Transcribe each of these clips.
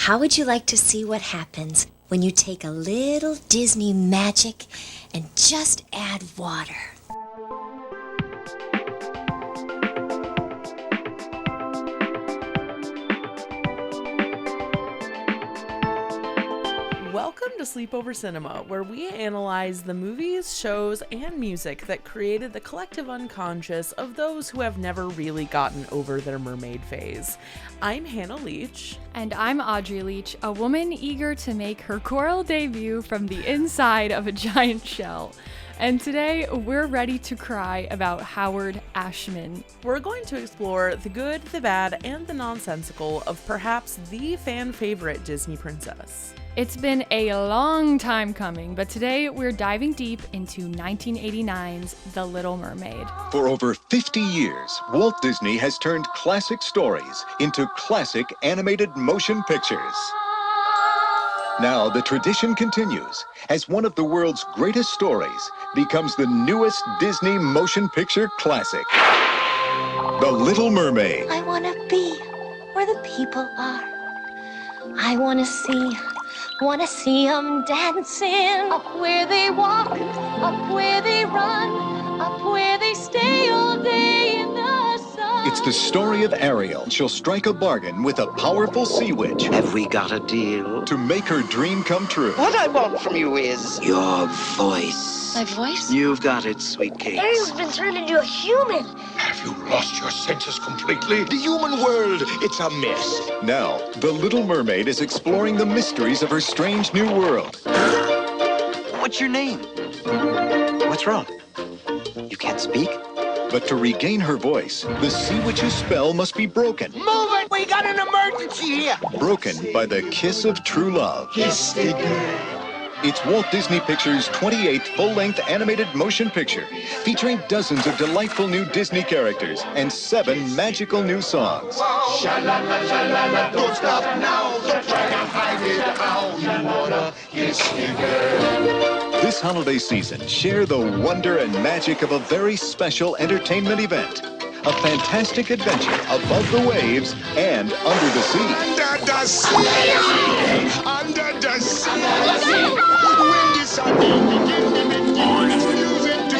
how would you like to see what happens when you take a little Disney magic and just add water? Welcome to Sleepover Cinema, where we analyze the movies, shows, and music that created the collective unconscious of those who have never really gotten over their mermaid phase. I'm Hannah Leach. And I'm Audrey Leach, a woman eager to make her choral debut from the inside of a giant shell. And today, we're ready to cry about Howard Ashman. We're going to explore the good, the bad, and the nonsensical of perhaps the fan favorite Disney princess. It's been a long time coming, but today we're diving deep into 1989's The Little Mermaid. For over 50 years, Walt Disney has turned classic stories into classic animated motion pictures. Now the tradition continues as one of the world's greatest stories becomes the newest Disney motion picture classic, The Little Mermaid. I want to be where the people are. I want to see them dancing. Up where they walk, up where they run, up where they stay all day in the sun. It's the story of Ariel. She'll strike a bargain with a powerful sea witch Have we got a deal? to make her dream come true. What I want from you is your voice. My voice? You've got it, sweet cakes. Ariel's been turned into a human. Have you lost your senses completely? The human world, it's a mess. Now, The Little Mermaid is exploring the mysteries of her strange new world. What's your name? What's wrong? You can't speak? But to regain her voice, the sea witch's spell must be broken. Move it! We got an emergency here! Broken by the kiss of true love. Kiss the girl. It's Walt Disney Pictures' 28th full-length animated motion picture, featuring dozens of delightful new Disney characters and 7 magical new songs. Sha-la-la, sha-la-la, don't stop now. Don't try to hide it how you wanna kiss the girl. This holiday season, share the wonder and magic of a very special entertainment event. A fantastic adventure above the waves and under the sea. Under the sea! Under the sea! When the sun begins to make music to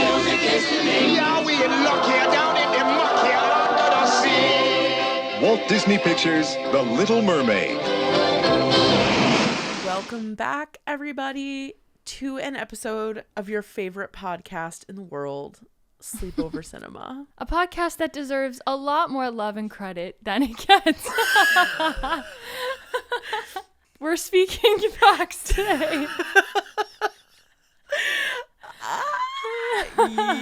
me. Yeah, we in luck here, down in the muck here, under the sea. Walt Disney Pictures' The Little Mermaid. Welcome back, everybody, to an episode of your favorite podcast in the world, Sleepover Cinema. A podcast that deserves a lot more love and credit than it gets. We're speaking facts today.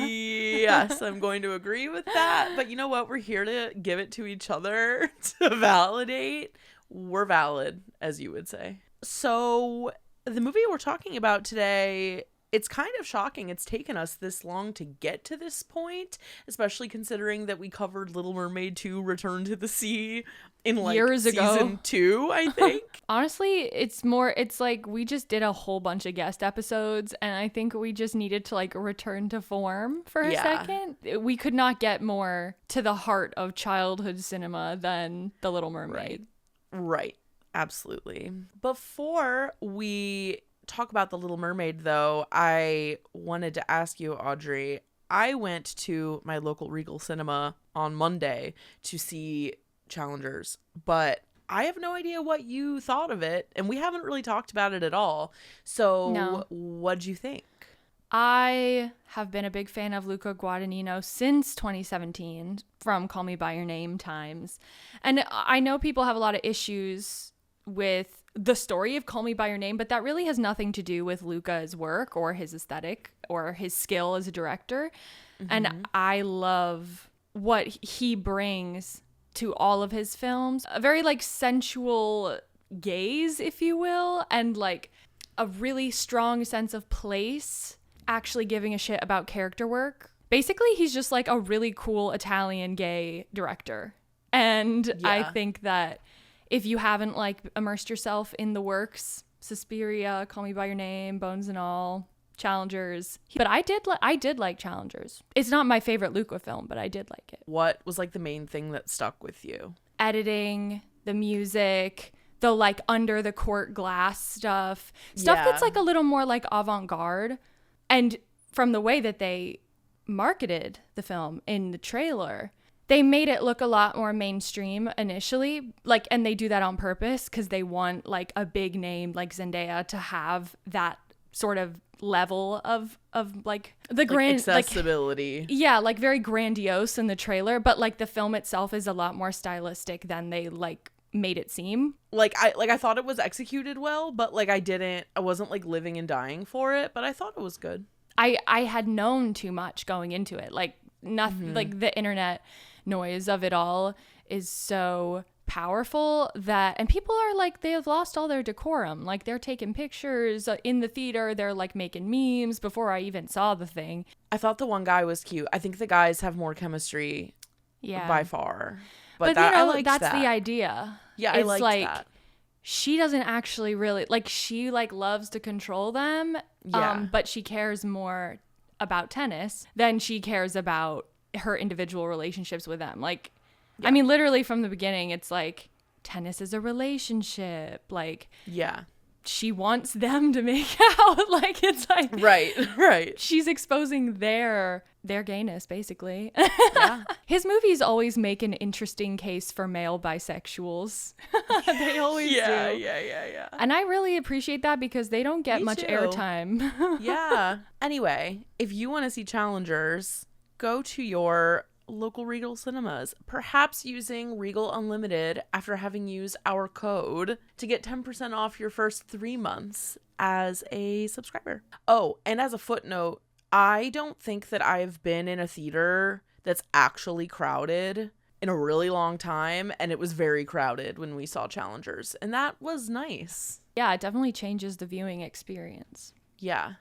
Yes, I'm going to agree with that. But you know what? We're here to give it to each other to validate. We're valid, as you would say. So the movie we're talking about today, it's kind of shocking it's taken us this long to get to this point, especially considering that we covered Little Mermaid 2 Return to the Sea in like years ago. Season 2, I think. Honestly, it's like we just did a whole bunch of guest episodes, and I think we just needed to like return to form for a second. We could not get more to the heart of childhood cinema than The Little Mermaid. Right. Absolutely. Before we talk about The Little Mermaid, though, I wanted to ask you, Audrey, I went to my local Regal cinema on Monday to see Challengers, but I have no idea what you thought of it, and we haven't really talked about it at all. So what'd you think? I have been a big fan of Luca Guadagnino since 2017 from Call Me By Your Name times. And I know people have a lot of issues with the story of Call Me By Your Name, but that really has nothing to do with Luca's work or his aesthetic or his skill as a director. Mm-hmm. And I love what he brings to all of his films. A very like sensual gaze, if you will, and like a really strong sense of place, actually giving a shit about character work. Basically, he's just like a really cool Italian gay director. And I think that if you haven't like immersed yourself in the works, Suspiria, Call Me By Your Name, Bones and All, Challengers, but I did like Challengers. It's not my favorite Luca film, but I did like it. What was like the main thing that stuck with you? Editing, the music, the like under the court glass stuff that's like a little more like avant-garde. And from the way that they marketed the film in the trailer, they made it look a lot more mainstream initially, like, and they do that on purpose because they want like a big name like Zendaya to have that sort of level of like the grand accessibility. Like, yeah, like very grandiose in the trailer, but like the film itself is a lot more stylistic than they like made it seem. I thought it was executed well, but like I wasn't like living and dying for it, but I thought it was good. I had known too much going into it. Like nothing, like the internet noise of it all is so powerful that, and people are like, they have lost all their decorum. Like they're taking pictures in the theater. They're like making memes before I even saw the thing. I thought the one guy was cute. I think the guys have more chemistry by far. But that, you know, I liked that's that. the idea. Yeah, it's I liked like, that. She doesn't actually really, like, she like loves to control them, but she cares more about tennis than she cares about her individual relationships with them. Like, I mean, literally from the beginning, it's like tennis is a relationship. Like, she wants them to make out. Like, it's like, right. She's exposing their gayness, basically. His movies always make an interesting case for male bisexuals. They always do. Yeah. And I really appreciate that because they don't get much airtime. Yeah. Anyway, if you want to see Challengers, go to your local Regal cinemas, perhaps using Regal Unlimited after having used our code to get 10% off your first 3 months as a subscriber. Oh, and as a footnote, I don't think that I've been in a theater that's actually crowded in a really long time, and it was very crowded when we saw Challengers, and that was nice. Yeah, it definitely changes the viewing experience. Yeah.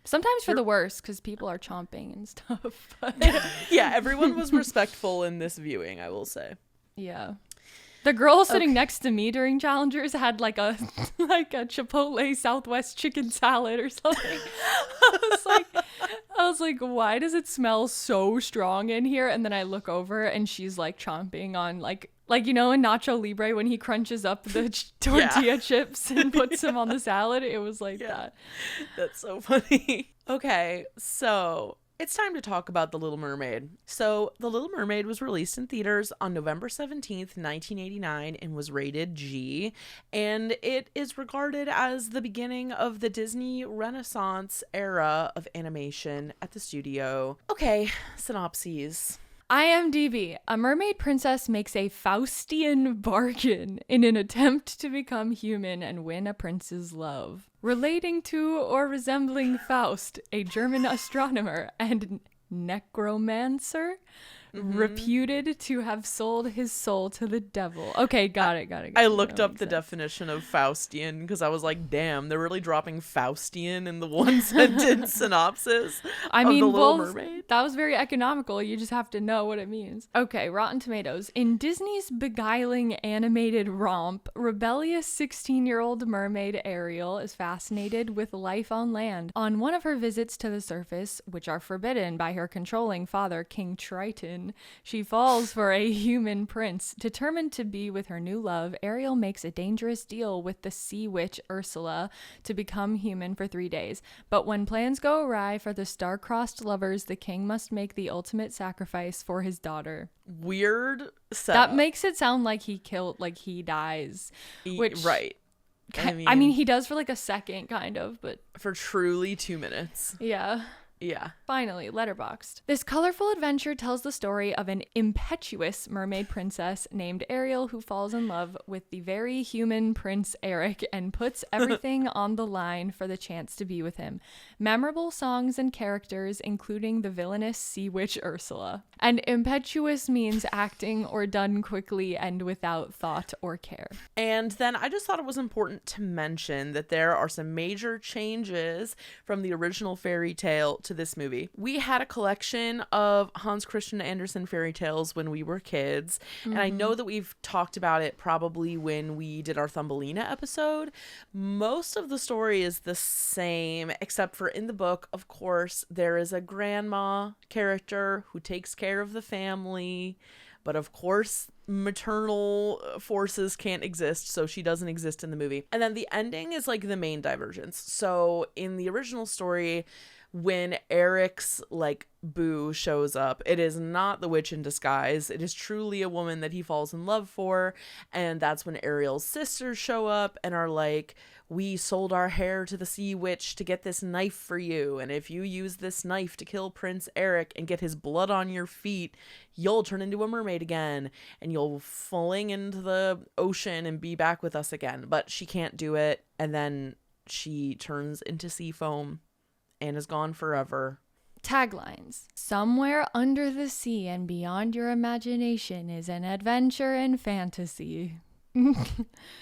Sometimes for the worse, because people are chomping and stuff. Yeah, everyone was respectful in this viewing, I will say. Yeah. The girl sitting next to me during Challengers had like a Chipotle Southwest chicken salad or something. I was like, why does it smell so strong in here? And then I look over and she's like chomping on like you know in Nacho Libre when he crunches up the tortilla chips and puts them on the salad. It was like that. That's so funny. Okay, so it's time to talk about The Little Mermaid. So, The Little Mermaid was released in theaters on November 17th, 1989, and was rated G. And it is regarded as the beginning of the Disney Renaissance era of animation at the studio. Okay, synopses. IMDb. A mermaid princess makes a Faustian bargain in an attempt to become human and win a prince's love. Relating to or resembling Faust, a German astronomer and necromancer, reputed to have sold his soul to the devil. Okay, got it. I looked up the definition of Faustian because I was like, damn, they're really dropping Faustian in the one sentence synopsis I of mean, The Little Mermaid. That was very economical. You just have to know what it means. Okay, Rotten Tomatoes. In Disney's beguiling animated romp, rebellious 16-year-old mermaid Ariel is fascinated with life on land. On one of her visits to the surface, which are forbidden by her controlling father, King Triton, she falls for a human prince. Determined to be with her new love, Ariel makes a dangerous deal with the sea witch Ursula to become human for 3 days. But when plans go awry for the star-crossed lovers, the king must make the ultimate sacrifice for his daughter. Weird setup. That makes it sound like he dies. Which, right. I mean, he does for like a second, kind of, but for truly 2 minutes. Yeah. Yeah. Finally, Letterboxd. This colorful adventure tells the story of an impetuous mermaid princess named Ariel who falls in love with the very human Prince Eric and puts everything on the line for the chance to be with him. Memorable songs and characters, including the villainous sea witch Ursula. And impetuous means acting or done quickly and without thought or care. And then I just thought it was important to mention that there are some major changes from the original fairy tale to this movie. We had a collection of Hans Christian Andersen fairy tales when we were kids, and I know that we've talked about it probably when we did our Thumbelina episode. Most of the story is the same, except for in the book, of course, there is a grandma character who takes care of the family, but of course maternal forces can't exist, so she doesn't exist in the movie. And then the ending is like the main divergence. So in the original story, when Eric's like boo shows up, it is not the witch in disguise. It is truly a woman that he falls in love for. And that's when Ariel's sisters show up and are like, we sold our hair to the sea witch to get this knife for you. And if you use this knife to kill Prince Eric and get his blood on your feet, you'll turn into a mermaid again and you'll fling into the ocean and be back with us again. But she can't do it. And then she turns into sea foam and is gone forever. Taglines. Somewhere under the sea and beyond your imagination is an adventure and fantasy.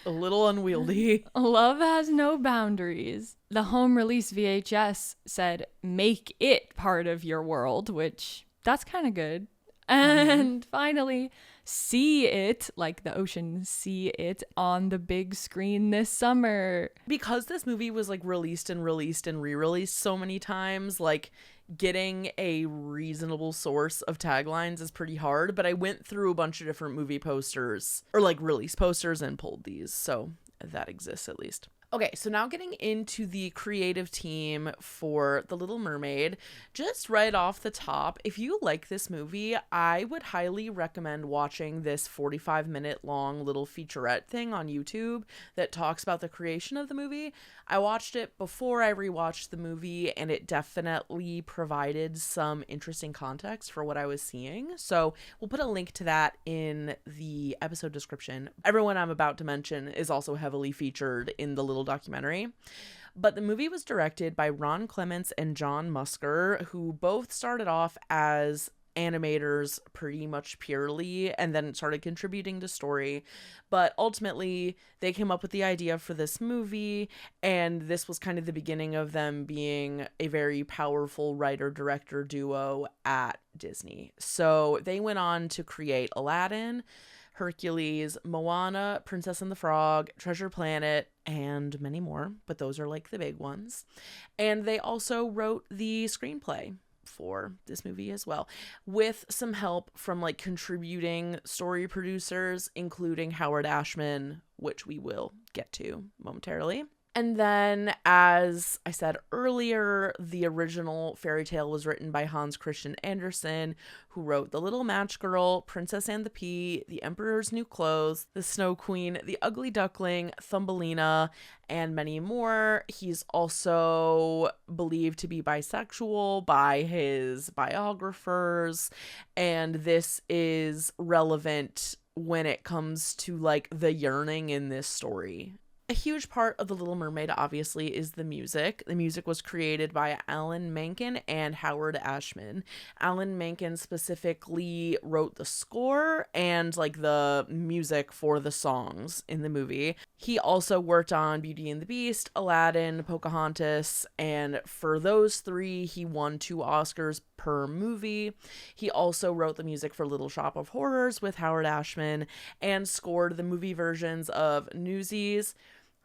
A little unwieldy. Love has no boundaries. The home release VHS said, make it part of your world, which that's kind of good. And finally, see it, like the ocean, see it on the big screen this summer. Because this movie was like released and re-released so many times, like getting a reasonable source of taglines is pretty hard, but I went through a bunch of different movie posters or like release posters and pulled these, so that exists at least. Okay, so now getting into the creative team for The Little Mermaid. Just right off the top, if you like this movie, I would highly recommend watching this 45-minute long little featurette thing on YouTube that talks about the creation of the movie. I watched it before I rewatched the movie, and it definitely provided some interesting context for what I was seeing. So we'll put a link to that in the episode description. Everyone I'm about to mention is also heavily featured in the little documentary. But the movie was directed by Ron Clements and John Musker, who both started off as animators pretty much purely and then started contributing to story. But ultimately, they came up with the idea for this movie, and this was kind of the beginning of them being a very powerful writer-director duo at Disney. So they went on to create Aladdin, Hercules, Moana, Princess and the Frog, Treasure Planet, and many more, but those are like the big ones. And they also wrote the screenplay for this movie as well, with some help from like contributing story producers, including Howard Ashman, which we will get to momentarily. And then, as I said earlier, the original fairy tale was written by Hans Christian Andersen, who wrote The Little Match Girl, Princess and the Pea, The Emperor's New Clothes, The Snow Queen, The Ugly Duckling, Thumbelina, and many more. He's also believed to be bisexual by his biographers, and this is relevant when it comes to like the yearning in this story. A huge part of The Little Mermaid, obviously, is the music. The music was created by Alan Menken and Howard Ashman. Alan Menken specifically wrote the score and, like, the music for the songs in the movie. He also worked on Beauty and the Beast, Aladdin, Pocahontas, and for those three, he won 2 Oscars per movie. He also wrote the music for Little Shop of Horrors with Howard Ashman and scored the movie versions of Newsies,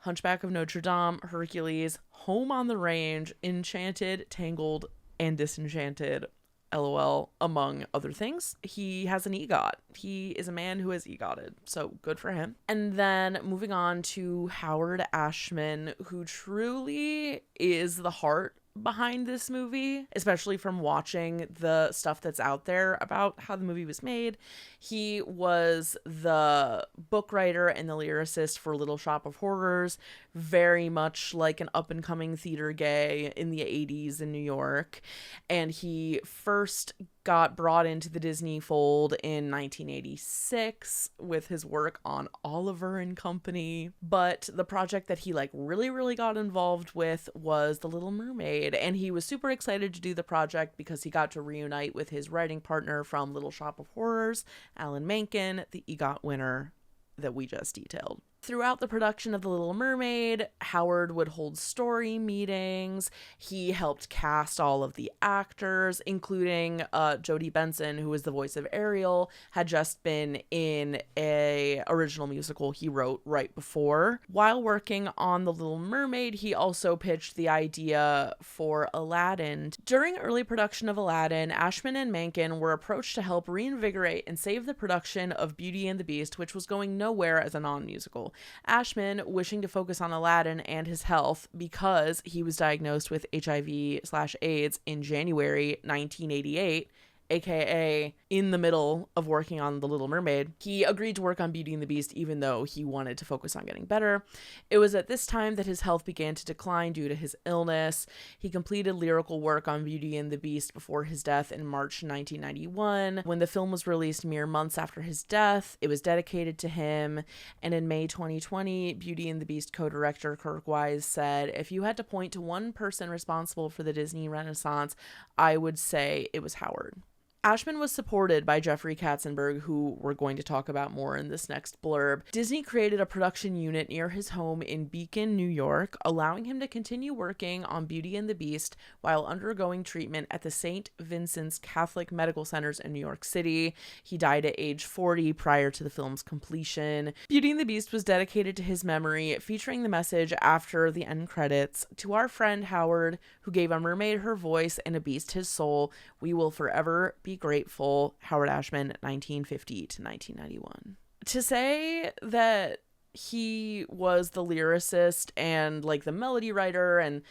Hunchback of Notre Dame, Hercules, Home on the Range, Enchanted, Tangled, and Disenchanted, LOL, among other things. He has an EGOT. He is a man who has EGOTed, so good for him. And then moving on to Howard Ashman, who truly is the heart behind this movie, especially from watching the stuff that's out there about how the movie was made. He was the book writer and the lyricist for Little Shop of Horrors, very much like an up-and-coming theater gay in the 80s in New York. And he first got brought into the Disney fold in 1986 with his work on Oliver and Company. But the project that he really got involved with was The Little Mermaid, and he was super excited to do the project because he got to reunite with his writing partner from Little Shop of Horrors, Alan Menken, the EGOT winner that we just detailed. Throughout the production of The Little Mermaid, Howard would hold story meetings. He helped cast all of the actors, including Jodie Benson, who was the voice of Ariel, had just been in a original musical he wrote right before. While working on The Little Mermaid, he also pitched the idea for Aladdin. During early production of Aladdin, Ashman and Menken were approached to help reinvigorate and save the production of Beauty and the Beast, which was going nowhere as a non-musical. Ashman, wishing to focus on Aladdin and his health because he was diagnosed with HIV/AIDS in January 1988, aka in the middle of working on The Little Mermaid, he agreed to work on Beauty and the Beast even though he wanted to focus on getting better. It was at this time that his health began to decline due to his illness. He completed lyrical work on Beauty and the Beast before his death in March 1991. When the film was released mere months after his death, it was dedicated to him. And in May 2020, Beauty and the Beast co-director Kirk Wise said, "If you had to point to one person responsible for the Disney Renaissance, I would say it was Howard." Ashman was supported by Jeffrey Katzenberg, who we're going to talk about more in this next blurb. Disney created a production unit near his home in Beacon, New York, allowing him to continue working on Beauty and the Beast while undergoing treatment at the St. Vincent's Catholic Medical Centers in New York City. He died at age 40 prior to the film's completion. Beauty and the Beast was dedicated to his memory, featuring the message after the end credits, "To our friend Howard, who gave a mermaid her voice and a beast his soul, we will forever be grateful. Howard Ashman, 1950 to 1991." To say that he was the lyricist and like the melody writer and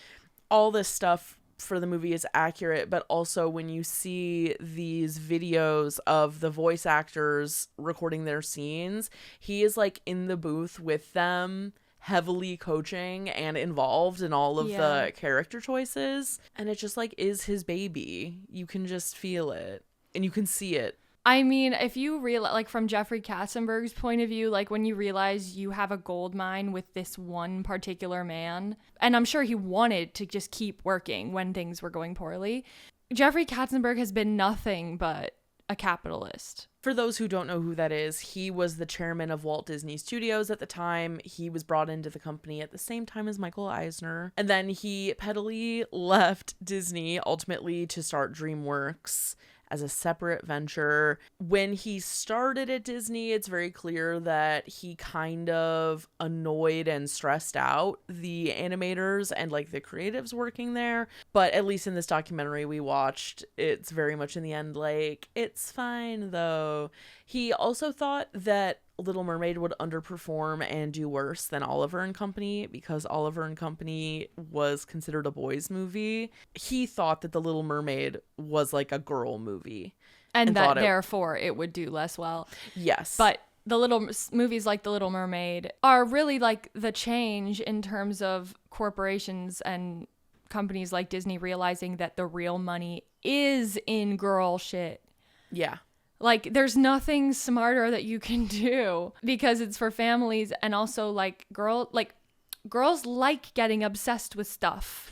all this stuff for the movie is accurate, but also when you see these videos of the voice actors recording their scenes, he is like in the booth with them, heavily coaching and involved in all of the character choices, and it just like is his baby. You can just feel it and you can see it. I mean, if you realize, like from Jeffrey Katzenberg's point of view, like when you realize you have a gold mine with this one particular man, and I'm sure he wanted to just keep working when things were going poorly. Jeffrey Katzenberg has been nothing but a capitalist. For those who don't know who that is, he was the chairman of Walt Disney Studios at the time. He was brought into the company at the same time as Michael Eisner. And then he pettily left Disney, ultimately to start DreamWorks as a separate venture. When he started at Disney, it's very clear that he kind of annoyed and stressed out the animators and like the creatives working there. But at least in this documentary we watched, it's very much in the end like, it's fine though. He also thought that Little Mermaid would underperform and do worse than Oliver and Company because Oliver and Company was considered a boys' movie. He thought that The Little Mermaid was like a girl movie. And that therefore it would do less well. Yes. But movies like The Little Mermaid are really like the change in terms of corporations and companies like Disney realizing that the real money is in girl shit. Yeah. Like, there's nothing smarter that you can do because it's for families, and also like girls like getting obsessed with stuff.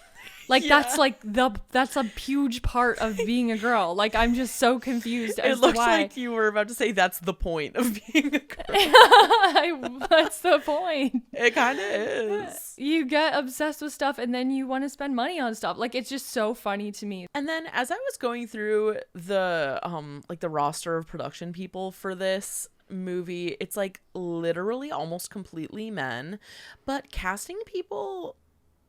Like that's a huge part of being a girl. Like, I'm just so confused as it looks to why. like you were about to say that's the point of being a girl. That's the point. It kind of is. You get obsessed with stuff and then you want to spend money on stuff. Like, it's just so funny to me. And then as I was going through the the roster of production people for this movie, it's like literally almost completely men, but casting people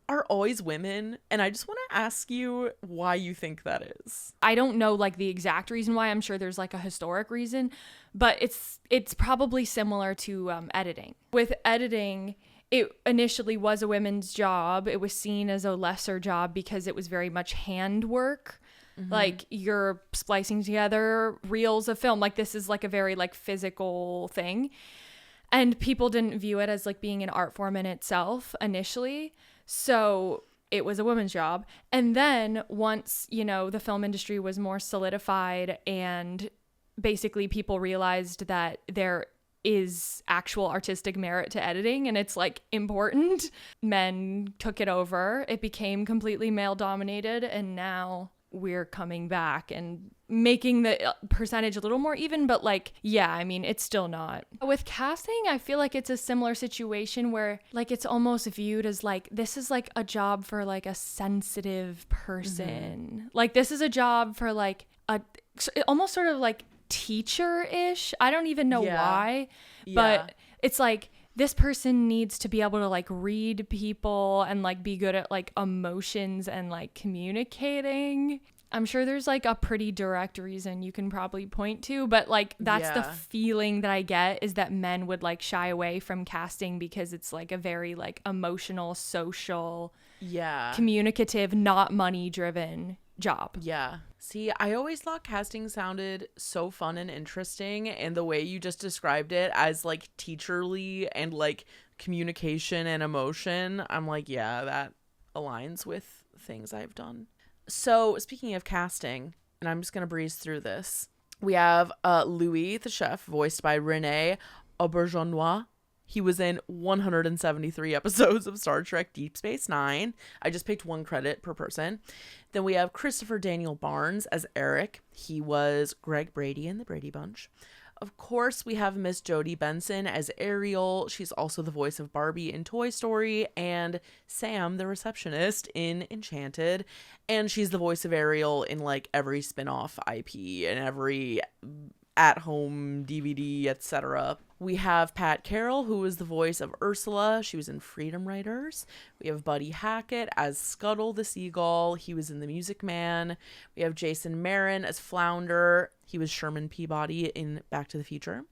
are always women, and I just want to ask you why you think that is. I don't know like the exact reason why. I'm sure there's like a historic reason, but it's probably similar to editing. With editing, it initially was a women's job. It was seen as a lesser job because it was very much handwork. Mm-hmm. Like, you're splicing together reels of film. Like, this is like a very like physical thing, and people didn't view it as like being an art form in itself initially. So it was a woman's job. And then once, the film industry was more solidified and basically people realized that there is actual artistic merit to editing and it's like important, men took it over. It became completely male dominated, and now we're coming back and making the percentage a little more even, but like, yeah, I mean, it's still not. With casting, I feel like it's a similar situation where like it's almost viewed as like this is like a job for like a sensitive person. Like this is a job for like a almost sort of like teacher-ish. I don't even know why, but it's like this person needs to be able to like read people and like be good at like emotions and like communicating. I'm sure there's like a pretty direct reason you can probably point to, but like that's the feeling that I get, is that men would like shy away from casting because it's like a very like emotional, social, communicative, not money driven job. Yeah. See, I always thought casting sounded so fun and interesting, and the way you just described it as like teacherly and like communication and emotion, I'm like, yeah, that aligns with things I've done. So speaking of casting, and I'm just gonna breeze through this, we have Louis the chef, voiced by Rene Auberjonois. He was in 173 episodes of Star Trek Deep Space Nine. I just picked one credit per person. Then we have Christopher Daniel Barnes as Eric. He was Greg Brady in the Brady Bunch. Of course, we have Miss Jodie Benson as Ariel. She's also the voice of Barbie in Toy Story and Sam, the receptionist, in Enchanted. And she's the voice of Ariel in like every spin-off IP and every at-home DVD, etc. We have Pat Carroll, who is the voice of Ursula. She was in Freedom Writers. We have Buddy Hackett as Scuttle the Seagull. He was in The Music Man. We have Jason Marin as Flounder. He was Sherman Peabody in Back to the Future.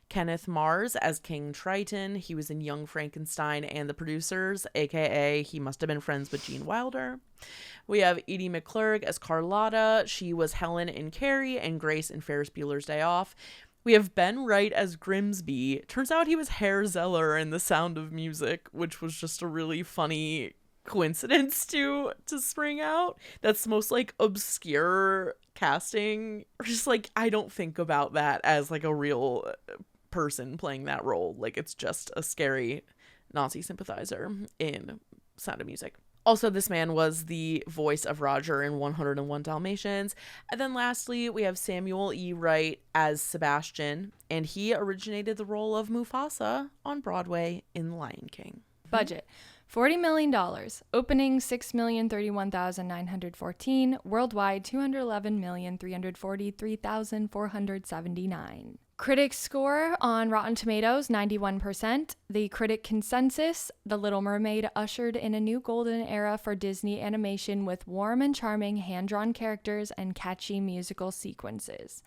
Kenneth Mars as King Triton. He was in Young Frankenstein and The Producers, aka he must have been friends with Gene Wilder. We have Edie McClurg as Carlotta. She was Helen in Carrie and Grace in Ferris Bueller's Day Off. We have Ben Wright as Grimsby. Turns out he was Herr Zeller in The Sound of Music, which was just a really funny coincidence to spring out. That's the most like obscure casting. Just like, I don't think about that as like a real person playing that role. Like, it's just a scary Nazi sympathizer in Sound of Music. Also, this man was the voice of Roger in 101 Dalmatians. And then lastly, we have Samuel E. Wright as Sebastian, and he originated the role of Mufasa on Broadway in The Lion King. Budget: $40 million. Opening $6,031,914. Worldwide $211,343,479. Critic score on Rotten Tomatoes, 91%. The critic consensus: The Little Mermaid ushered in a new golden era for Disney animation with warm and charming hand-drawn characters and catchy musical sequences.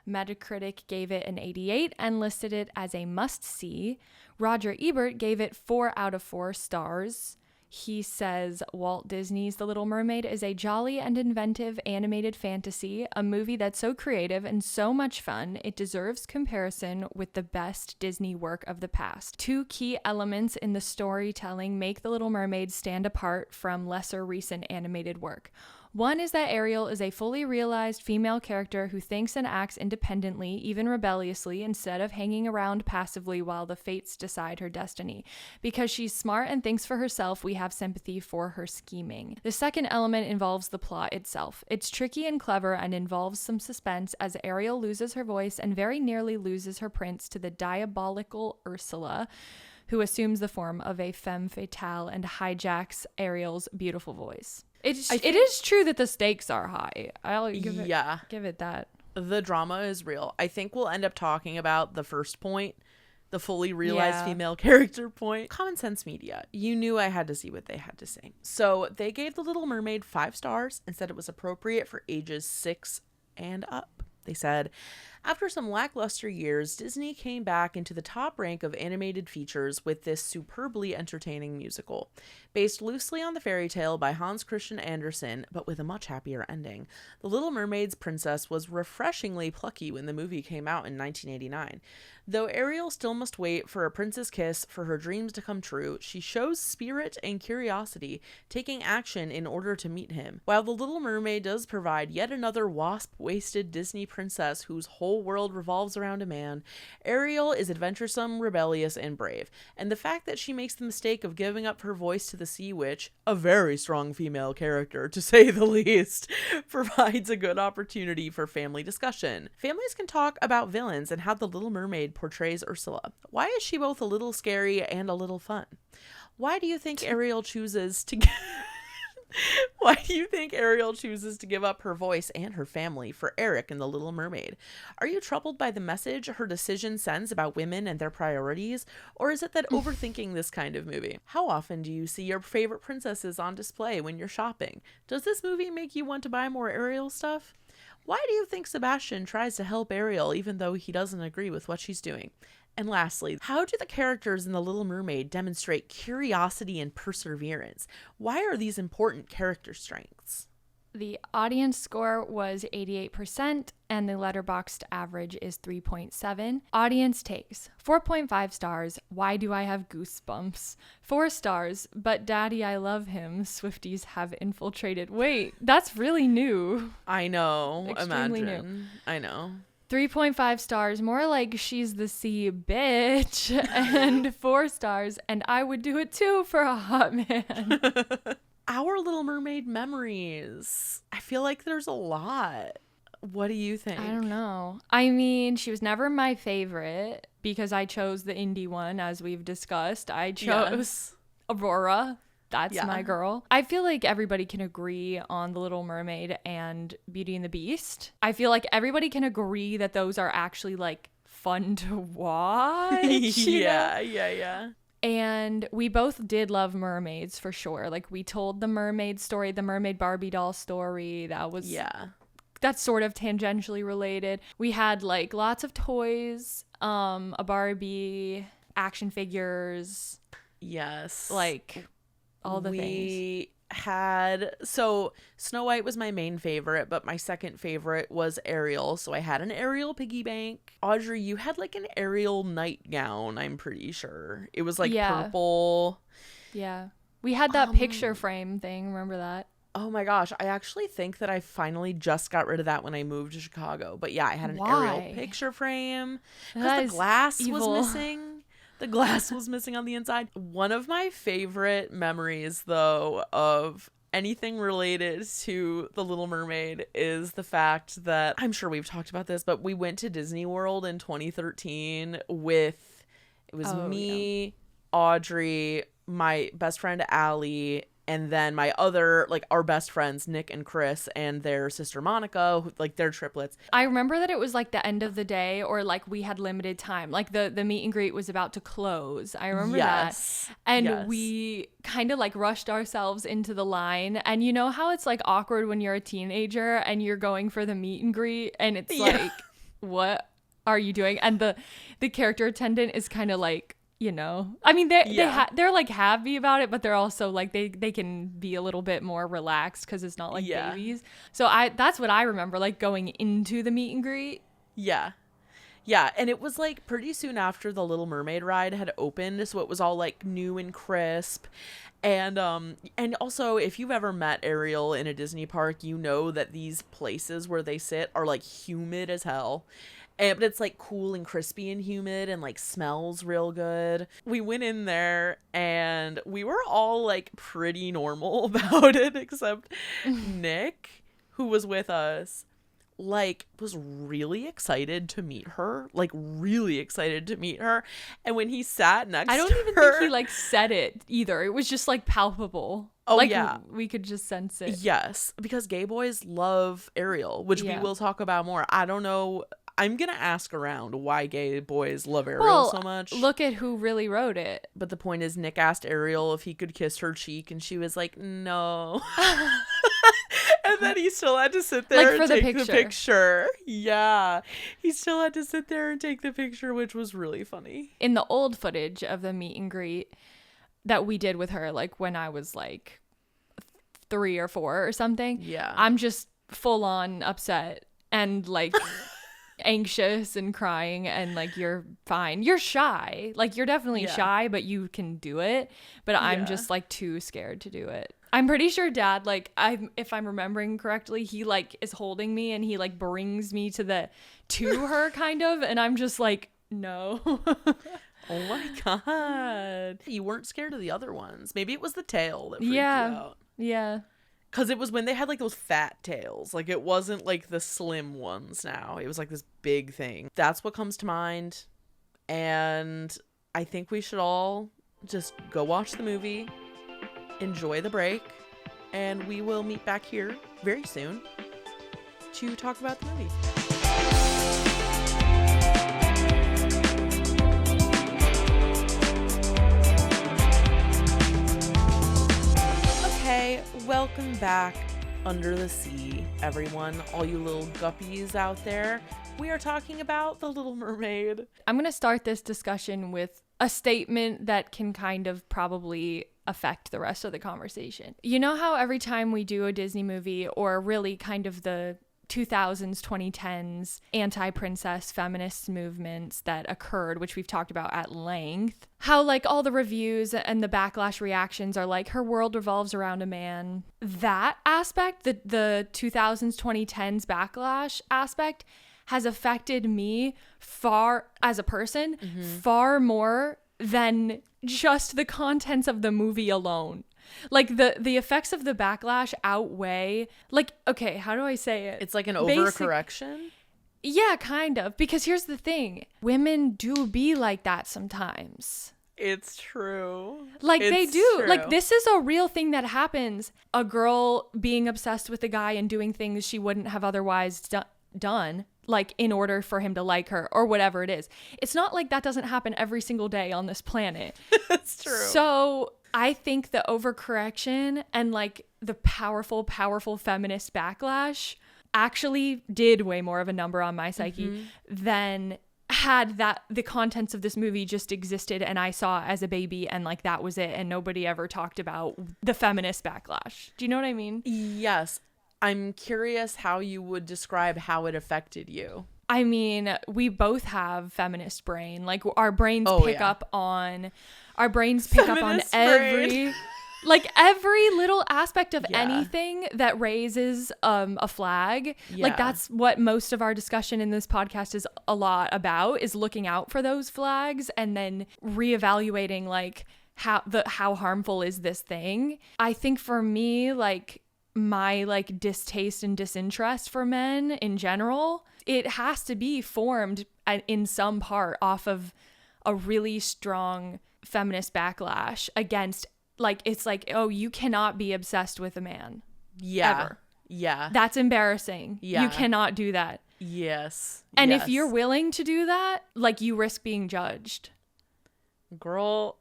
Metacritic gave it an 88 and listed it as a must-see. Roger Ebert gave it 4 out of 4 stars. He says Walt Disney's The Little Mermaid is a jolly and inventive animated fantasy, a movie that's so creative and so much fun, it deserves comparison with the best Disney work of the past. 2 key elements in the storytelling make The Little Mermaid stand apart from lesser recent animated work. One is that Ariel is a fully realized female character who thinks and acts independently, even rebelliously, instead of hanging around passively while the fates decide her destiny. Because she's smart and thinks for herself, we have sympathy for her scheming. The second element involves the plot itself. It's tricky and clever and involves some suspense as Ariel loses her voice and very nearly loses her prince to the diabolical Ursula, who assumes the form of a femme fatale and hijacks Ariel's beautiful voice. It is true that the stakes are high. I'll give it that. The drama is real. I think we'll end up talking about the first point, the fully realized female character point. Common Sense Media. You knew I had to see what they had to say. So they gave The Little Mermaid 5 stars and said it was appropriate for ages 6 and up. They said, after some lackluster years, Disney came back into the top rank of animated features with this superbly entertaining musical. Based loosely on the fairy tale by Hans Christian Andersen, but with a much happier ending, The Little Mermaid's princess was refreshingly plucky when the movie came out in 1989. Though Ariel still must wait for a prince's kiss for her dreams to come true, she shows spirit and curiosity, taking action in order to meet him. While The Little Mermaid does provide yet another wasp-waisted Disney princess whose whole whole world revolves around a man. Ariel is adventuresome, rebellious, and brave. And the fact that she makes the mistake of giving up her voice to the Sea Witch, a very strong female character to say the least, provides a good opportunity for family discussion. Families can talk about villains and how The Little Mermaid portrays Ursula. Why is she both a little scary and a little fun? Why do you think Ariel chooses to Why do you think Ariel chooses to give up her voice and her family for Eric in The Little Mermaid? Are you troubled by the message her decision sends about women and their priorities? Or is it that overthinking this kind of movie? How often do you see your favorite princesses on display when you're shopping? Does this movie make you want to buy more Ariel stuff? Why do you think Sebastian tries to help Ariel even though he doesn't agree with what she's doing? And lastly, how do the characters in The Little Mermaid demonstrate curiosity and perseverance? Why are these important character strengths? The audience score was 88% and the Letterboxd average is 3.7. Audience takes 4.5 stars. Why do I have goosebumps? 4 stars. But Daddy, I love him. Swifties have infiltrated. Wait, that's really new. I know. Extremely Imagine. new. I know. 3.5 stars, more like she's the sea bitch, and 4 stars, and I would do it too for a hot man. Our Little Mermaid memories. I feel like there's a lot. What do you think? I don't know. I mean, she was never my favorite because I chose the indie one, as we've discussed. I chose Aurora. That's my girl. I feel like everybody can agree on The Little Mermaid and Beauty and the Beast. I feel like everybody can agree that those are actually like fun to watch. Yeah. And we both did love mermaids for sure. Like we told the mermaid story, the mermaid Barbie doll story. That's sort of tangentially related. We had like lots of toys, a Barbie, action figures. Yes. Like all the things. We had, so Snow White was my main favorite, but my second favorite was Ariel. So I had an Ariel piggy bank. Audrey, you had like an Ariel nightgown, I'm pretty sure. It was like purple. Yeah. We had that picture frame thing. Remember that? Oh my gosh. I actually think that I finally just got rid of that when I moved to Chicago. But yeah, I had an Ariel picture frame because the glass was missing. The glass was missing on the inside. One of my favorite memories, though, of anything related to The Little Mermaid is the fact that, I'm sure we've talked about this, but we went to Disney World in 2013 with, it was me, Audrey, my best friend Allie, and then my other, like our best friends, Nick and Chris, and their sister Monica, who, like they're triplets. I remember that it was like the end of the day, or like we had limited time. Like the meet and greet was about to close. I remember that. And we kind of like rushed ourselves into the line. And you know how it's like awkward when you're a teenager and you're going for the meet and greet and it's like, what are you doing? And the character attendant is kind of like, you know, I mean, they're like happy about it, but they're also like, they can be a little bit more relaxed because it's not like babies. So that's what I remember, like going into the meet and greet. Yeah. And it was like pretty soon after the Little Mermaid ride had opened. So it was all like new and crisp. And also if you've ever met Ariel in a Disney park, you know that these places where they sit are like humid as hell. But it's like cool and crispy and humid and like smells real good. We went in there and we were all like pretty normal about it, except Nick, who was with us, like was really excited to meet her. And when he sat next to her, I don't even think he like said it either. It was just like palpable. Oh, like, yeah. We could just sense it. Yes, because gay boys love Ariel, which we will talk about more. I don't know. I'm going to ask around why gay boys love Ariel so much. Look at who really wrote it. But the point is, Nick asked Ariel if he could kiss her cheek, and she was like, no. And then he still had to sit there and take the picture. Yeah. He still had to sit there and take the picture, which was really funny. In the old footage of the meet and greet that we did with her, like when I was like 3 or 4 or something. Yeah. I'm just full on upset and like anxious and crying, and like you're fine. You're shy. Like you're definitely shy, but you can do it. But I'm just like too scared to do it. I'm pretty sure Dad, like, if I'm remembering correctly, he like is holding me and he like brings me to her kind of, and I'm just like, no. Oh my God. You weren't scared of the other ones. Maybe it was the tail that freaked you out. Yeah. Because it was when they had like those fat tails. Like it wasn't like the slim ones now. It was like this big thing. That's what comes to mind. And I think we should all just go watch the movie, enjoy the break, and we will meet back here very soon to talk about the movie. Okay, welcome back under the sea, everyone, all you little guppies out there. We are talking about The Little Mermaid. I'm going to start this discussion with a statement that can kind of probably affect the rest of the conversation. You know how every time we do a Disney movie, or really kind of the 2000s, 2010s anti-princess feminist movements that occurred, which we've talked about at length, how like all the reviews and the backlash reactions are like, her world revolves around a man. That aspect, the 2000s, 2010s backlash aspect, has affected me far, as a person, far more than just the contents of the movie alone. Like the effects of the backlash outweigh, like, okay, how do I say it? It's like an overcorrection? Yeah, kind of. Because here's the thing. Women do be like that sometimes. It's true. Like, they It's do. true. Like, this is a real thing that happens. A girl being obsessed with a guy and doing things she wouldn't have otherwise done, like, in order for him to like her, or whatever it is. It's not like that doesn't happen every single day on this planet. That's true. So I think the overcorrection and like the powerful feminist backlash actually did way more of a number on my psyche than had that the contents of this movie just existed and I saw as a baby and like that was it and nobody ever talked about the feminist backlash. Do you know what I mean? Yes. I'm curious how you would describe how it affected you. I mean, we both have feminist brain. Like our brains pick up on Feminist every like every little aspect of anything that raises a flag. Like that's what most of our discussion in this podcast is a lot about, is looking out for those flags and then reevaluating like how harmful is this thing. I think for me, like my like distaste and disinterest for men in general, it has to be formed in some part off of a really strong feminist backlash against, like, it's like, oh, you cannot be obsessed with a man. Yeah. Ever. Yeah. That's embarrassing. Yeah. You cannot do that. Yes. And yes. if you're willing to do that, like, you risk being judged. Girl,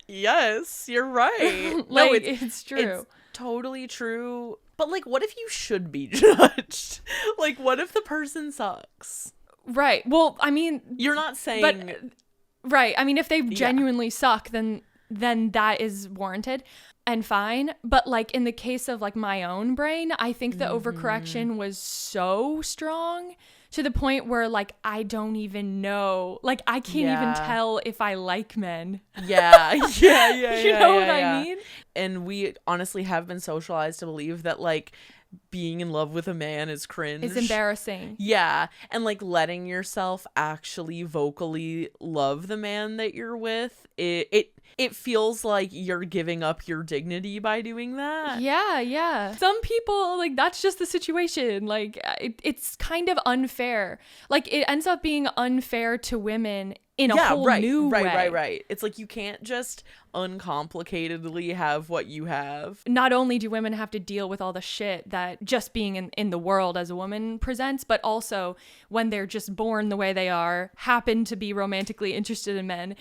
yes, you're right. Like, no, it's true. It's totally true. But like, what if you should be judged? Like, what if the person sucks? Right. Well, I mean, You're not saying... right. I mean, if they genuinely suck, then that is warranted and fine. But like in the case of like my own brain, I think the overcorrection was so strong to the point where like I don't even know, like I can't even tell if I like men. Yeah. You know what I mean? And we honestly have been socialized to believe that like being in love with a man is cringe. It's embarrassing. Yeah. And like letting yourself actually vocally love the man that you're with, it feels like you're giving up your dignity by doing that. Yeah. Some people, like, that's just the situation. Like, it's kind of unfair. Like, it ends up being unfair to women in a whole new way. Right. It's like you can't just uncomplicatedly have what you have. Not only do women have to deal with all the shit that just being in the world as a woman presents, but also when they're just born the way they are, happen to be romantically interested in men,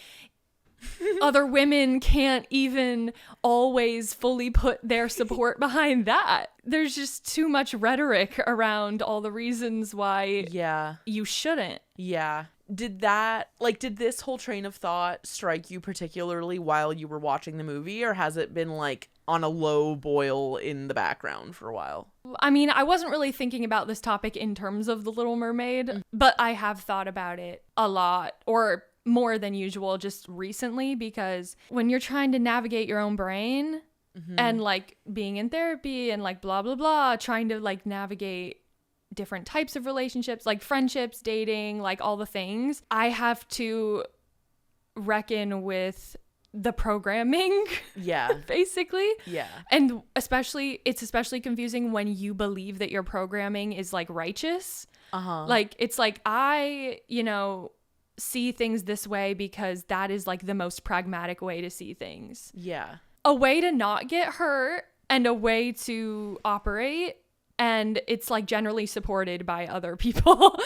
other women can't even always fully put their support behind that. There's just too much rhetoric around all the reasons why you shouldn't. Yeah. Did this whole train of thought strike you particularly while you were watching the movie, or has it been like on a low boil in the background for a while? I mean, I wasn't really thinking about this topic in terms of The Little Mermaid, but I have thought about it a lot, or more than usual just recently, because when you're trying to navigate your own brain and like being in therapy and like blah blah blah, trying to like navigate different types of relationships, like friendships, dating, like all the things, I have to reckon with the programming. Yeah. Basically. Yeah. And it's especially confusing when you believe that your programming is like righteous. Like it's like I, see things this way because that is like the most pragmatic way to see things. Yeah. A way to not get hurt and a way to operate, and it's like generally supported by other people.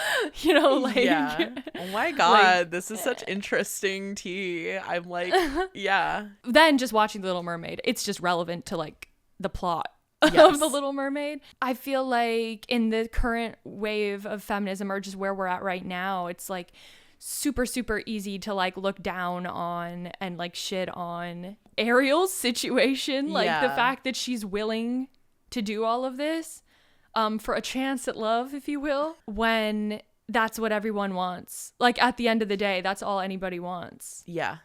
Like yeah. Oh my god, this is such interesting tea. I'm like, yeah. Then just watching The Little Mermaid, it's just relevant to like the plot Yes. of The Little Mermaid. I feel like in the current wave of feminism, or just where we're at right now, it's like super super easy to like look down on and like shit on Ariel's situation, like the fact that she's willing to do all of this for a chance at love, if you will, when that's what everyone wants. Like at the end of the day, that's all anybody wants. Yeah.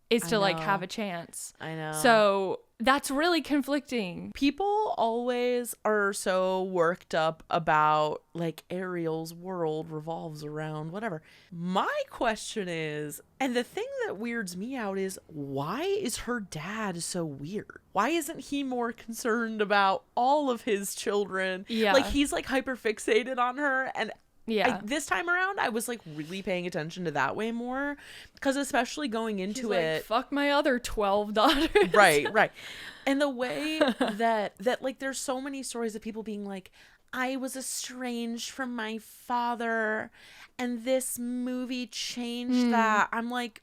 Is to like have a chance. I know. So that's really conflicting. People always are so worked up about like Ariel's world revolves around whatever. My question is, and the thing that weirds me out is, why is her dad so weird? Why isn't he more concerned about all of his children? Yeah. Like he's like hyper fixated on her, and yeah. This time around, I was like really paying attention to that way more, because especially going into He's it, like, fuck my other 12 daughters. right, and the way that like there's so many stories of people being like, I was estranged from my father, and this movie changed that. I'm like,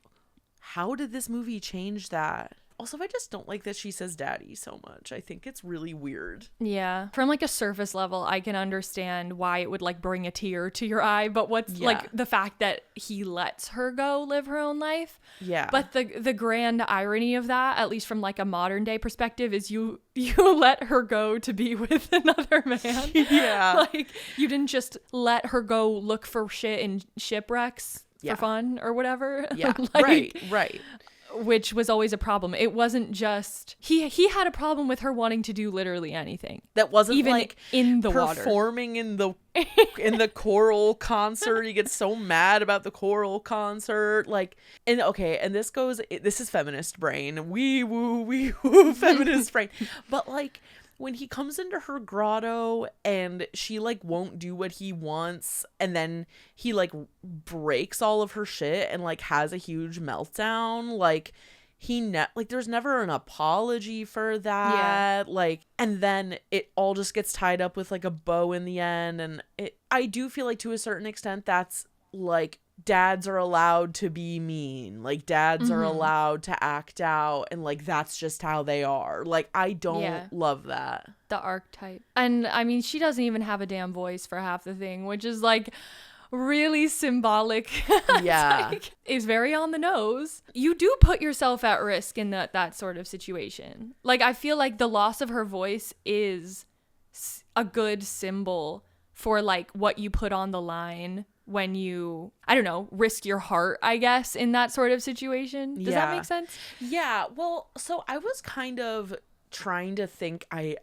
how did this movie change that? Also, I just don't like that she says daddy so much. I think it's really weird. Yeah. From like a surface level, I can understand why it would like bring a tear to your eye. But what's like the fact that he lets her go live her own life. Yeah. But the grand irony of that, at least from like a modern day perspective, is you let her go to be with another man. Yeah. Like you didn't just let her go look for shit in shipwrecks for fun or whatever. Yeah. Like, right. Which was always a problem. It wasn't just he had a problem with her wanting to do literally anything. That wasn't even like in the water. Performing in the choral concert. He gets so mad about the choral concert. Like, and this is feminist brain. Wee woo feminist brain. But like when he comes into her grotto and she like won't do what he wants, and then he like breaks all of her shit and like has a huge meltdown, like there's never an apology for that. Like, and then it all just gets tied up with like a bow in the end. And I do feel like to a certain extent that's like dads are allowed to be mean, like dads are allowed to act out, and like that's just how they are. Like I don't love that, the archetype. And I mean, she doesn't even have a damn voice for half the thing, which is like really symbolic. Is very on the nose. You do put yourself at risk in that sort of situation. Like I feel like the loss of her voice is a good symbol for like what you put on the line when you, I don't know, risk your heart, I guess, in that sort of situation. Does that make sense? Yeah. Well, so I was kind of trying to think, I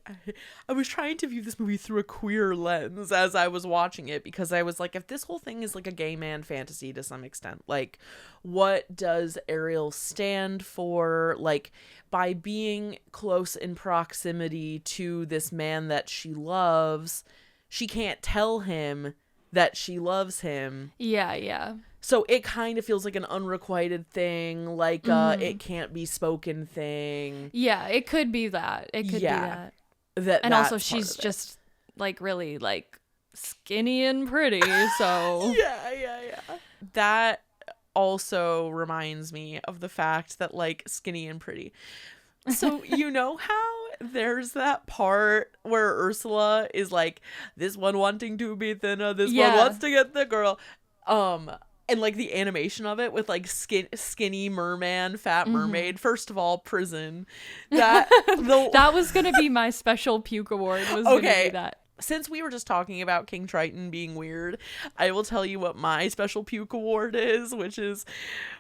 was trying to view this movie through a queer lens as I was watching it, because I was like, if this whole thing is like a gay man fantasy to some extent, like what does Ariel stand for? Like by being close in proximity to this man that she loves, she can't tell him that she loves him. Yeah. So it kind of feels like an unrequited thing, like it can't be spoken thing. Yeah, it could be that. It could be that. And also she's just like really like skinny and pretty, so yeah. That also reminds me of the fact that like skinny and pretty. So you know how there's that part where Ursula is like, this one wanting to be thinner, this one wants to get the girl, and like the animation of it with like skinny merman, fat mermaid. First of all, prison. That that was gonna be my special puke award. Was gonna be that. since we were just talking about King Triton being weird, I will tell you what my special puke award is, which is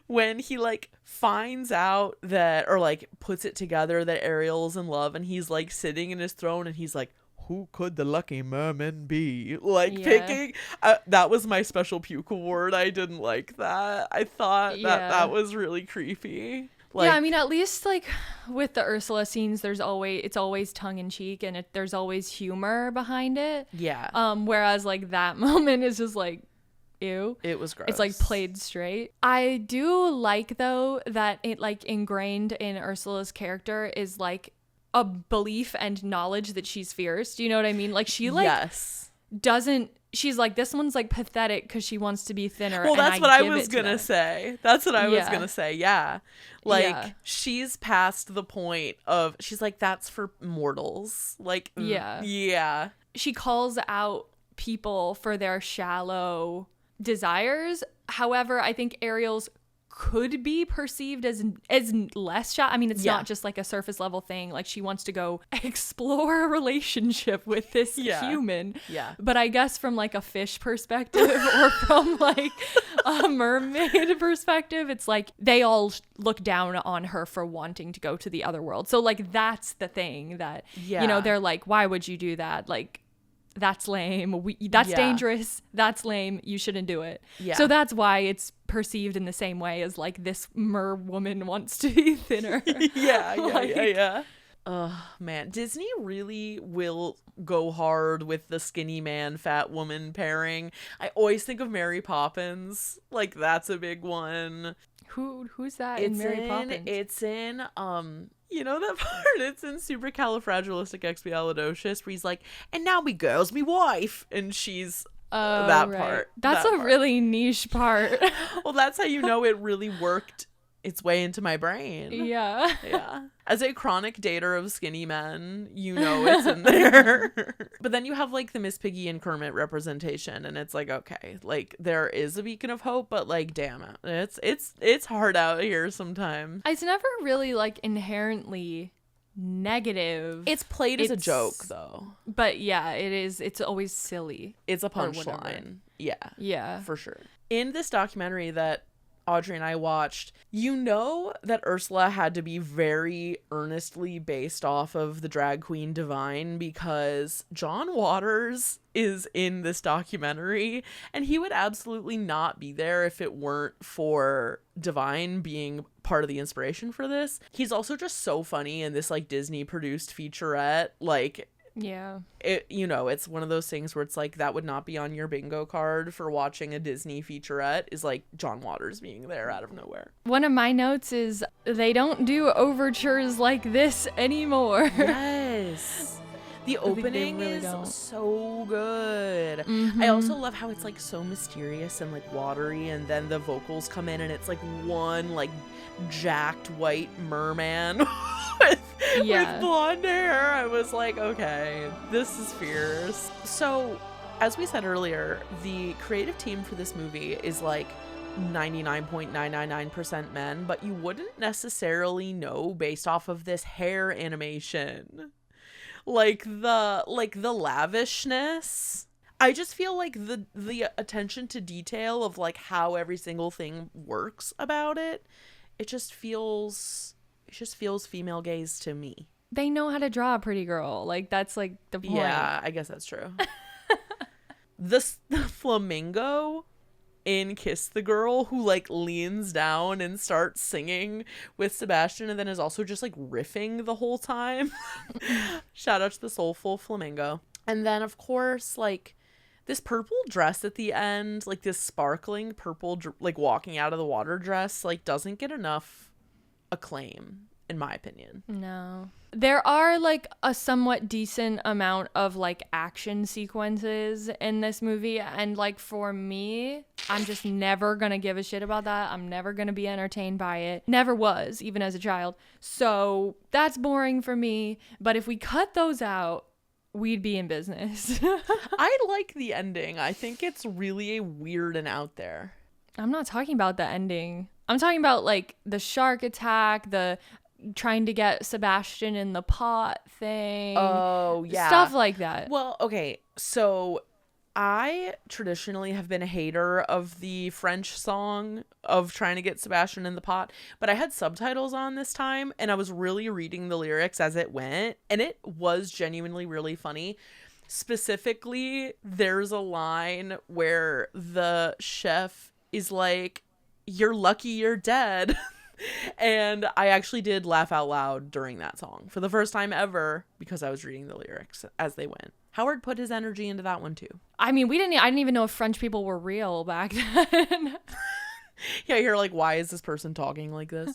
when he like finds out that, or like puts it together that Ariel's in love, and he's like sitting in his throne and he's like, who could the lucky merman be? Like picking, that was my special puke award. I didn't like that. I thought that was really creepy. Like, yeah, I mean, at least like with the Ursula scenes, it's always tongue in cheek, and there's always humor behind it. Yeah. Whereas like that moment is just like, ew. It was gross. It's like played straight. I do like though that it like ingrained in Ursula's character is like a belief and knowledge that she's fierce. Do you know what I mean? Like she like doesn't. She's like, this one's like pathetic because she wants to be thinner. Well, that's what I was gonna say. That's what I was gonna say. Yeah. Like, she's past the point of, she's like, that's for mortals. Like, yeah. She calls out people for their shallow desires. However, I think Ariel's could be perceived as less shallow. I mean, it's not just like a surface level thing. Like, she wants to go explore a relationship with this human. Yeah. But I guess from like a fish perspective or from like a mermaid perspective, it's like they all look down on her for wanting to go to the other world. So like that's the thing that you know, they're like, why would you do that? Like, that's lame. That's dangerous. That's lame. You shouldn't do it. Yeah. So that's why it's perceived in the same way as like this mer woman wants to be thinner. yeah. Oh man, Disney really will go hard with the skinny man, fat woman pairing. I always think of Mary Poppins. Like, that's a big one. Who's that in Mary Poppins? It's in you know that part? It's in Supercalifragilisticexpialidocious where he's like, and now me girl's me wife, and she's that part. That's a really niche part. Well, that's how you know it really worked its way into my brain. Yeah. As a chronic dater of skinny men, you know it's in there. But then you have like the Miss Piggy and Kermit representation, and it's like, okay, like there is a beacon of hope, but like, damn it, it's hard out here sometimes. It's never really like inherently negative. It's played as a joke though. But yeah, it is. It's always silly. It's a punchline. Yeah, for sure. In this documentary that Audrey and I watched, you know that Ursula had to be very earnestly based off of the drag queen Divine, because John Waters is in this documentary and he would absolutely not be there if it weren't for Divine being part of the inspiration for this. He's also just so funny in this like Disney produced featurette. Like, it, you know, it's one of those things where it's like that would not be on your bingo card for watching a Disney featurette, is like John Waters being there out of nowhere. One of my notes is they don't do overtures like this anymore. Yes. The opening really is so good. I also love how it's like so mysterious and like watery, and then the vocals come in and it's like one like jacked white merman with blonde hair. I was like, okay, this is fierce. So, as we said earlier, the creative team for this movie is like 99.999% men, but you wouldn't necessarily know based off of this hair animation. Like the lavishness. I just feel like the attention to detail of like how every single thing works about it, it just feels female gaze to me. They know how to draw a pretty girl. Like, that's like the point. Yeah, I guess that's true. The flamingo in Kiss the Girl, who like leans down and starts singing with Sebastian and then is also just like riffing the whole time. Shout out to the soulful flamingo. And then of course, like, this purple dress at the end, like this sparkling purple like walking out of the water dress, like doesn't get enough acclaim in my opinion. No. There are like a somewhat decent amount of like action sequences in this movie, and like for me, I'm just never gonna give a shit about that. I'm never gonna be entertained by it. Never was, even as a child. So that's boring for me. But if we cut those out, we'd be in business. I like the ending. I think it's really weird and out there. I'm not talking about the ending. I'm talking about like the shark attack, the trying to get Sebastian in the pot thing. Oh, yeah. Stuff like that. Well, okay. So I traditionally have been a hater of the French song of trying to get Sebastian in the pot, but I had subtitles on this time and I was really reading the lyrics as it went, and it was genuinely really funny. Specifically, there's a line where the chef is like, "You're lucky you're dead." And I actually did laugh out loud during that song for the first time ever because I was reading the lyrics as they went. Howard put his energy into that one too. I mean, I didn't even know if French people were real back then. Yeah, you're like, why is this person talking like this?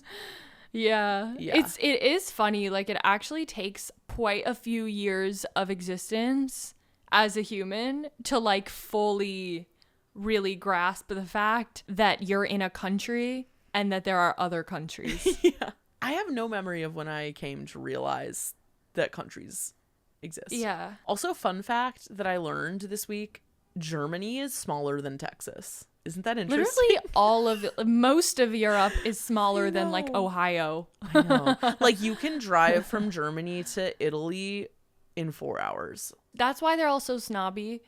Yeah. Yeah. It is funny. Like, it actually takes quite a few years of existence as a human to like fully really grasp the fact that you're in a country and that there are other countries. Yeah. I have no memory of when I came to realize that countries exist. Yeah. Also, fun fact that I learned this week, Germany is smaller than Texas. Isn't that interesting? Literally most of Europe is smaller than like Ohio. I know. Like, you can drive from Germany to Italy in 4 hours. That's why they're all so snobby.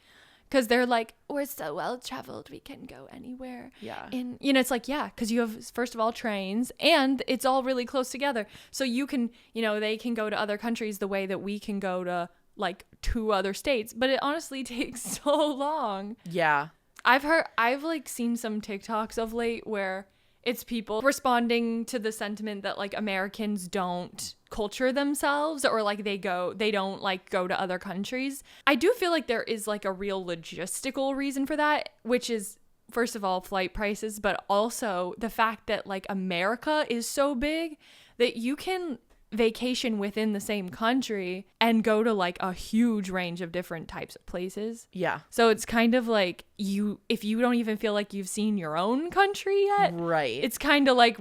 Because they're like, we're so well traveled, we can go anywhere. Yeah. And, it's like, yeah, because you have, first of all, trains, and it's all really close together. So you can, they can go to other countries the way that we can go to, like, 2 other states. But it honestly takes so long. Yeah. I've like seen some TikToks of late where it's people responding to the sentiment that like Americans don't culture themselves, or like they don't like go to other countries. I do feel like there is like a real logistical reason for that, which is first of all flight prices, but also the fact that like America is so big that you can vacation within the same country and go to like a huge range of different types of places. Yeah. So it's kind of like if you don't even feel like you've seen your own country yet, Right. it's kind of like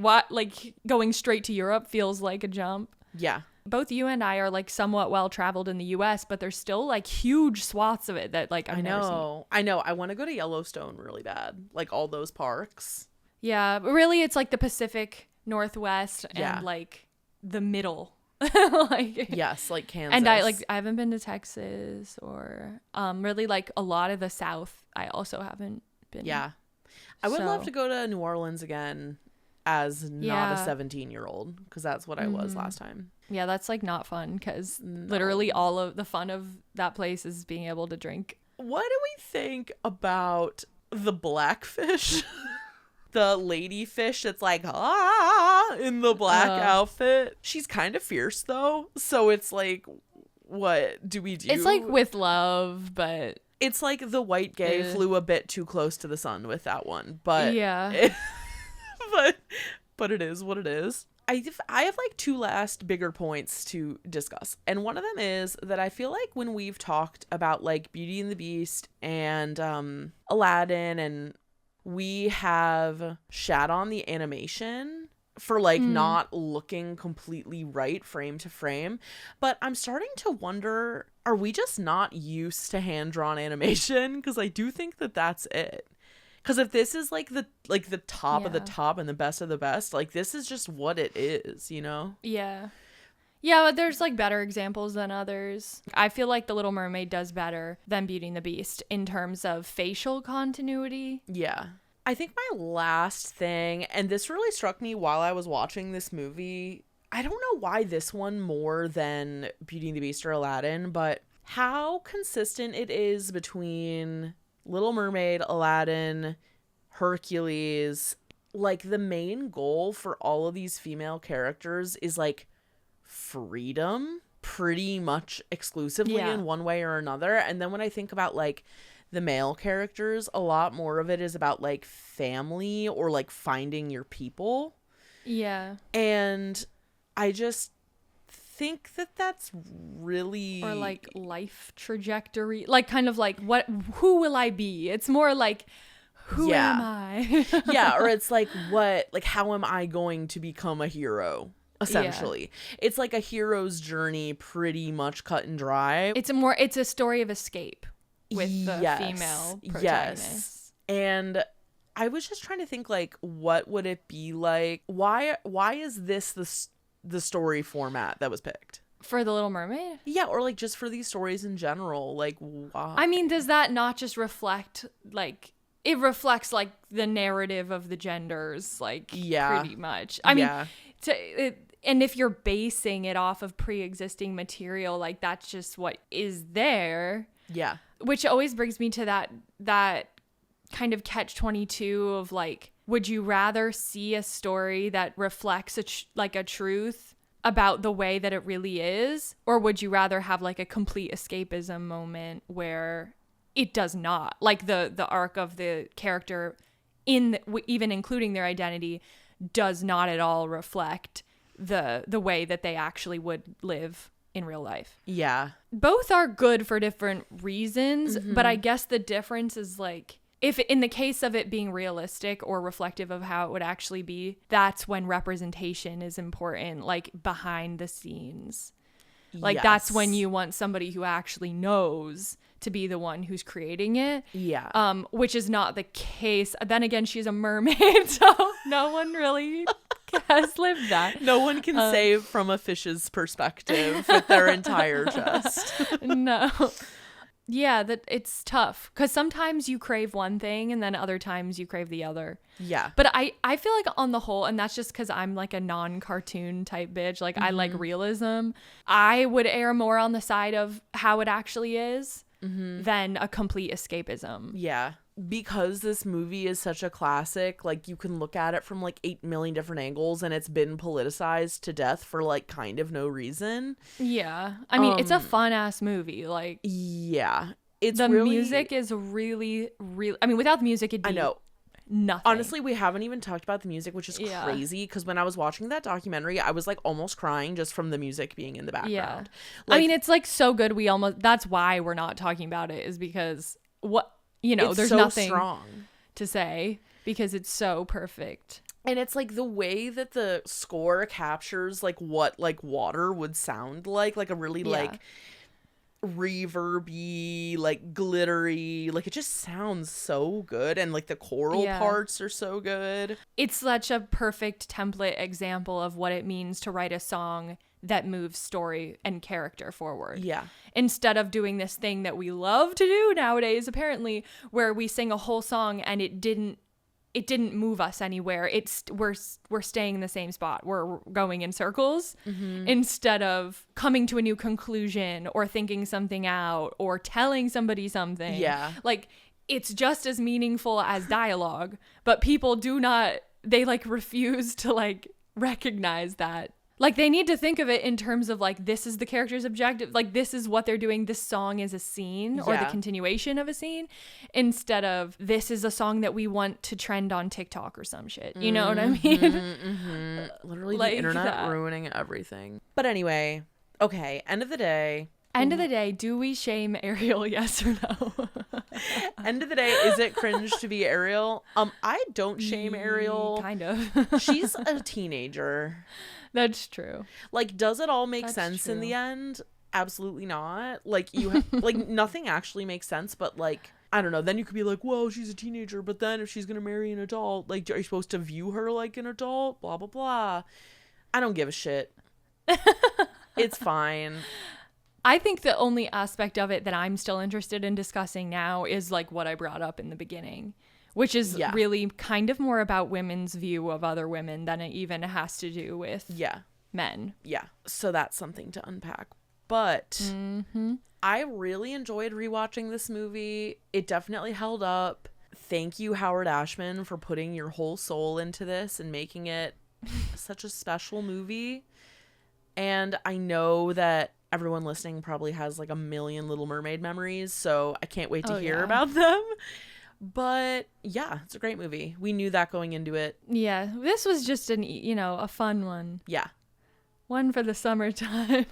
going straight to Europe feels like a jump. Yeah. Both you and I are like somewhat well traveled in the US, but there's still like huge swaths of it that like I've never seen. I know. I want to go to Yellowstone really bad. Like all those parks. Yeah, but really it's like the Pacific Northwest Yeah. and like the middle. Like Yes, like Kansas. And I haven't been to Texas or really like a lot of the South. I also haven't been. Yeah. I would love to go to New Orleans again as not a 17-year-old, because that's what I was last time. Yeah, that's like not fun because literally all of the fun of that place is being able to drink. What do we think about the blackfish? The lady fish that's like, in the black outfit. She's kind of fierce though. So it's like, what do we do? It's like with love, but it's like the white gay flew a bit too close to the sun with that one. But yeah. But it is what it is. I have like 2 last bigger points to discuss. And one of them is that I feel like when we've talked about like Beauty and the Beast and Aladdin, and we have shat on the animation for like not looking completely right frame to frame. But I'm starting to wonder, are we just not used to hand-drawn animation? Because I do think that that's it. Because if this is like the top of the top and the best of the best, like this is just what it is, Yeah. Yeah, but there's like better examples than others. I feel like The Little Mermaid does better than Beauty and the Beast in terms of facial continuity. Yeah. I think my last thing, and this really struck me while I was watching this movie, I don't know why this one more than Beauty and the Beast or Aladdin, but how consistent it is between Little Mermaid, Aladdin, Hercules. Like the main goal for all of these female characters is like freedom, pretty much exclusively in one way or another. And then when I think about like the male characters, a lot more of it is about like family or like finding your people. Yeah. And I just think that that's really, or like life trajectory, like kind of like who will I be? It's more like who am I? Yeah, or it's like how am I going to become a hero? Essentially, it's like a hero's journey, pretty much cut and dry. It's a story of escape with the female protagonist. Yes. And I was just trying to think like, what would it be like? Why is this the story format that was picked. For The Little Mermaid? Yeah, or like just for these stories in general. Like, wow. I mean, does that not just reflect, like, it reflects like the narrative of the genders, like, pretty much. I mean, and if you're basing it off of pre-existing material, like, that's just what is there. Yeah. Which always brings me to that kind of catch-22 of, like, would you rather see a story that reflects a truth about the way that it really is, or would you rather have like a complete escapism moment where it does not, like the arc of the character even including their identity does not at all reflect the way that they actually would live in real life. Yeah. Both are good for different reasons, but I guess the difference is, like, if in the case of it being realistic or reflective of how it would actually be, that's when representation is important, like behind the scenes. Like, that's when you want somebody who actually knows to be the one who's creating it. Yeah. Which is not the case. Then again, she's a mermaid, so no one really has lived that. No one can say from a fish's perspective with their entire chest. No. Yeah, that it's tough because sometimes you crave one thing and then other times you crave the other. Yeah. But I feel like on the whole, and that's just because I'm like a non-cartoon type bitch, like I like realism, I would err more on the side of how it actually is than a complete escapism. Yeah. Because this movie is such a classic, like, you can look at it from like 8 million different angles, and it's been politicized to death for like kind of no reason. Yeah. I mean, it's a fun ass movie. Like, yeah. It's the really, music is really, really, I mean, without the music, it'd be I know. Nothing. Honestly, we haven't even talked about the music, which is crazy, because when I was watching that documentary, I was like almost crying just from the music being in the background. Yeah. Like, I mean, it's like so good. That's why we're not talking about it, is because there's so nothing strong to say because it's so perfect. And it's like the way that the score captures like what like water would sound like a really like reverby, like glittery, like it just sounds so good, and like the choral parts are so good. It's such a perfect template example of what it means to write a song that moves story and character forward. Yeah. Instead of doing this thing that we love to do nowadays, apparently, where we sing a whole song and it didn't move us anywhere. We're staying in the same spot. We're going in circles instead of coming to a new conclusion or thinking something out or telling somebody something. Yeah. Like, it's just as meaningful as dialogue, but people they like refuse to like recognize that. Like, they need to think of it in terms of, like, this is the character's objective. Like, this is what they're doing. This song is a scene or the continuation of a scene, instead of this is a song that we want to trend on TikTok or some shit. You know what I mean? Literally like the internet ruining everything. But anyway, okay, end of the day, do we shame Ariel, yes or no? End of the day, is it cringe to be Ariel? I don't shame Ariel. Kind of. She's a teenager. That's true. Like, does it all make sense in the end? Absolutely not. Like, like, nothing actually makes sense, but like, I don't know. Then you could be like, whoa, she's a teenager, but then if she's gonna marry an adult, like, are you supposed to view her like an adult? Blah, blah, blah. I don't give a shit. It's fine. I think the only aspect of it that I'm still interested in discussing now is like what I brought up in the beginning, which is really kind of more about women's view of other women than it even has to do with men. Yeah. So that's something to unpack. But I really enjoyed rewatching this movie. It definitely held up. Thank you, Howard Ashman, for putting your whole soul into this and making it such a special movie. And I know that everyone listening probably has like a million Little Mermaid memories, so I can't wait to hear about them. But yeah, it's a great movie. We knew that going into it. Yeah, this was just a fun one. Yeah. One for the summertime.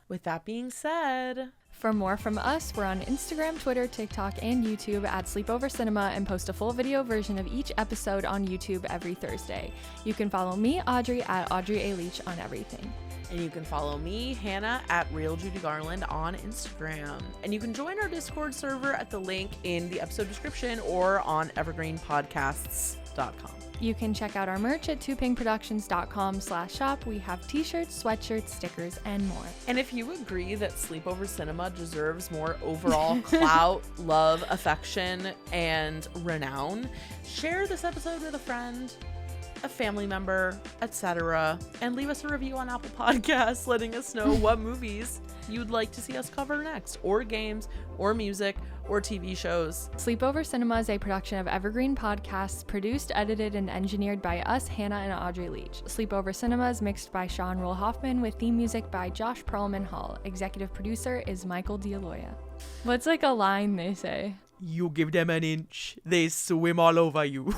With that being said, for more from us, we're on Instagram, Twitter, TikTok, and YouTube at Sleepover Cinema, and post a full video version of each episode on YouTube every Thursday. You can follow me, Audrey, at Audrey A. Leach on everything. And you can follow me, Hannah, at Real Judy Garland on Instagram. And you can join our Discord server at the link in the episode description or on Evergreen Podcasts. twopingproductions.com. You can check out our merch at twopingproductions.com/shop. We have t-shirts, sweatshirts, stickers, and more. And if you agree that Sleepover Cinema deserves more overall clout, love, affection, and renown, share this episode with a friend, a family member, etc., and leave us a review on Apple Podcasts letting us know what movies you'd like to see us cover next, or games, or music, or TV shows. Sleepover Cinema is a production of Evergreen Podcasts, produced, edited, and engineered by us, Hannah and Audrey Leach. Sleepover Cinema is mixed by Sean Roll Hoffman with theme music by Josh Perlman Hall. Executive producer is Michael D'Aloia. What's like a line they say? You give them an inch, they swim all over you.